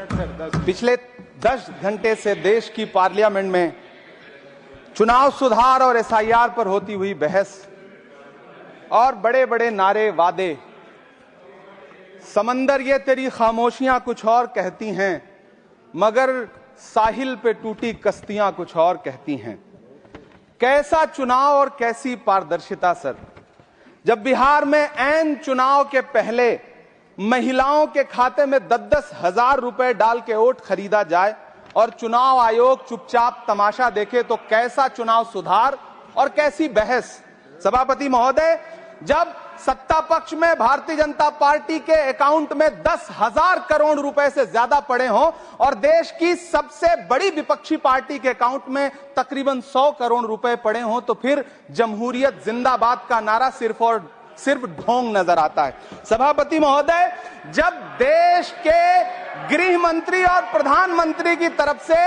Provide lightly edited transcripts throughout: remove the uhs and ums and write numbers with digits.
पिछले 10 घंटे से देश की पार्लियामेंट में चुनाव सुधार और एसआईआर पर होती हुई बहस और बड़े बड़े नारे वादे, समंदर ये तेरी खामोशियां कुछ और कहती हैं, मगर साहिल पे टूटी कश्तियां कुछ और कहती हैं। कैसा चुनाव और कैसी पारदर्शिता सर, जब बिहार में ऐन चुनाव के पहले महिलाओं के खाते में 10-10 हजार रुपए डाल के वोट खरीदा जाए और चुनाव आयोग चुपचाप तमाशा देखे, तो कैसा चुनाव सुधार और कैसी बहस। सभापति महोदय, जब सत्ता पक्ष में भारतीय जनता पार्टी के अकाउंट में 10,000 करोड़ रुपए से ज्यादा पड़े हों और देश की सबसे बड़ी विपक्षी पार्टी के अकाउंट में तकरीबन 100 करोड़ रुपए पड़े हों, तो फिर जमहूरियत जिंदाबाद का नारा सिर्फ और सिर्फ ढोंग नजर आता है। सभापति महोदय, जब देश के गृह मंत्री और प्रधानमंत्री की तरफ से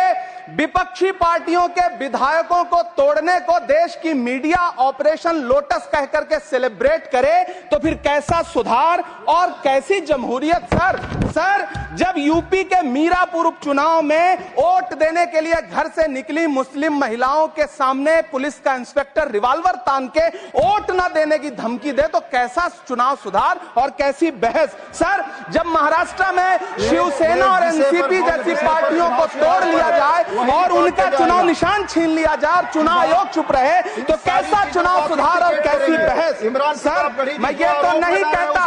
विपक्षी पार्टियों के विधायकों को तोड़ने को देश की मीडिया ऑपरेशन लोटस कह करके सेलिब्रेट करे, तो फिर कैसा सुधार और कैसी जमहूरियत सर। जब यूपी के मीरापुर उपचुनाव में वोट देने के लिए घर से निकली मुस्लिम महिलाओं के सामने पुलिस का इंस्पेक्टर रिवॉल्वर तान के वोट न देने की धमकी दे, तो कैसा चुनाव सुधार और कैसी बहस। सर, जब महाराष्ट्र में शिवसेना और एनसीपी जैसी पार्टियों को तोड़ लिया जाए और उनका चुनाव निशान छीन लिया जाए और चुनाव आयोग चुप रहे, तो कैसा चुनाव सुधार और कैसी बहस। सर, मैं ये तो नहीं कहता,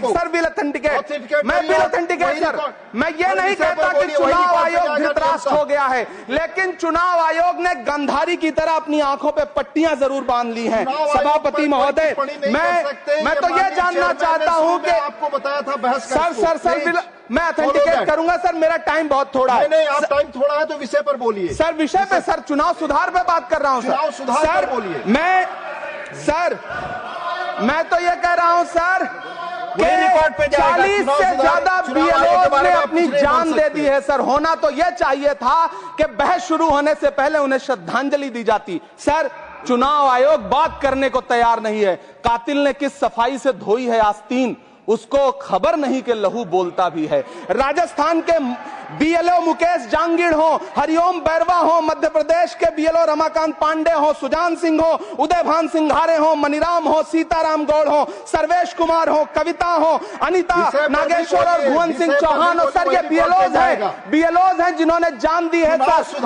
सर विल ऑथेंटिकेट, मैं विल ऑथेंटिकेट सर, मैं ये नहीं कहता कि चुनाव आयोग धृतराष्ट्र हो गया है, लेकिन चुनाव आयोग ने गंधारी की तरह अपनी आंखों पे पट्टियां जरूर बांध ली हैं। सभापति महोदय, मैं तो ये जानना चाहता हूं कि आपको बताया था बहस सर मैं ऑथेंटिकेट करूंगा सर, मेरा टाइम बहुत थोड़ा है। नहीं, आप टाइम थोड़ा है तो विषय पर बोलिए सर। विषय पे सर, चुनाव सुधार पे बात कर रहा हूं चुनाव सुधार सर। पर बोलिए। मैं तो ये कह रहा हूं सर कि 40 से ज्यादा बीएलओ ने अपनी जान दे दी है सर। होना तो यह चाहिए था कि बहस शुरू होने से पहले उन्हें श्रद्धांजलि दी जाती। सर, चुनाव आयोग बात करने को तैयार नहीं है। कातिल ने किस सफाई से धोई है आस्तीन, उसको खबर नहीं कि लहू बोलता भी है। राजस्थान के बीएलओ मुकेश जांगीड़ हो, हरिओम बैरवा हो, मध्य प्रदेश के बीएलओ रमाकांत पांडे हो, सुजान सिंह हो, उदयभान सिंघारे हो, मनीराम हो, सीताराम गौड़ हो, सर्वेश कुमार हो, कविता हो, अनिता नागेश्वर और भुवन सिंह चौहान हो। सर, ये बीएलओज हैं जिन्होंने जान दी है सर।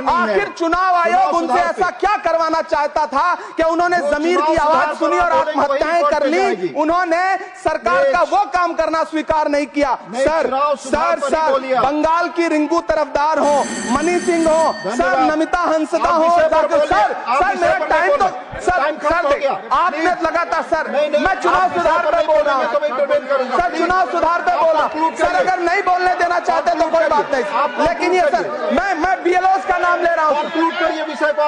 आखिर चुनाव आयोग उनसे ऐसा क्या करवाना चाहता था कि उन्होंने जमीर की आवाज सुनी और आत्महत्याएं कर ली। उन्होंने सरकार का वो काम करना स्वीकार नहीं किया। सर, बंगाल की रिंकू तरफदार हो, मनी सिंह हो, सर नमिता हंसदा हो, सर मेरा टाइम तो सर आपने लगातार सर, मैं चुनाव सुधार पे बोल रहा हूँ सर, चुनाव सुधार पे बोल रहा हूँ सर। अगर नहीं बोलने देना चाहते तो कोई बात नहीं, लेकिन ये सर मैं बीएलओस का नाम ले रहा हूँ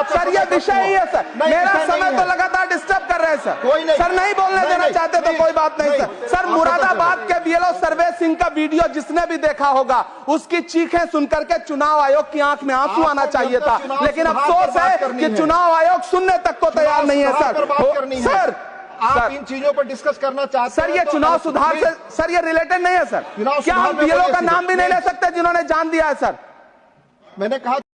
सर। ये विषय ही है सर, मेरा समय तो लगातार डिस्टर्ब कर रहे हैं सर। सर, नहीं बोलने देना चाहते तो कोई बात नहीं सर। मुरादाबाद के बीएलओ सर्वेश सिंह का वीडियो जिसने भी देखा होगा, उसकी चीखें सुनकर के चुनाव आयोग की आंख में आंसू आना चाहिए था, लेकिन अफसोस है कि चुनाव आयोग सुनने तक को तैयार नहीं है सर। आप इन चीजों पर डिस्कस करना चाहते हैं सर, ये चुनाव सुधार से सर ये रिलेटेड नहीं है सर। क्या हम बीएलओ का नाम भी नहीं ले सकते जिन्होंने जान दिया है सर? मैंने कहा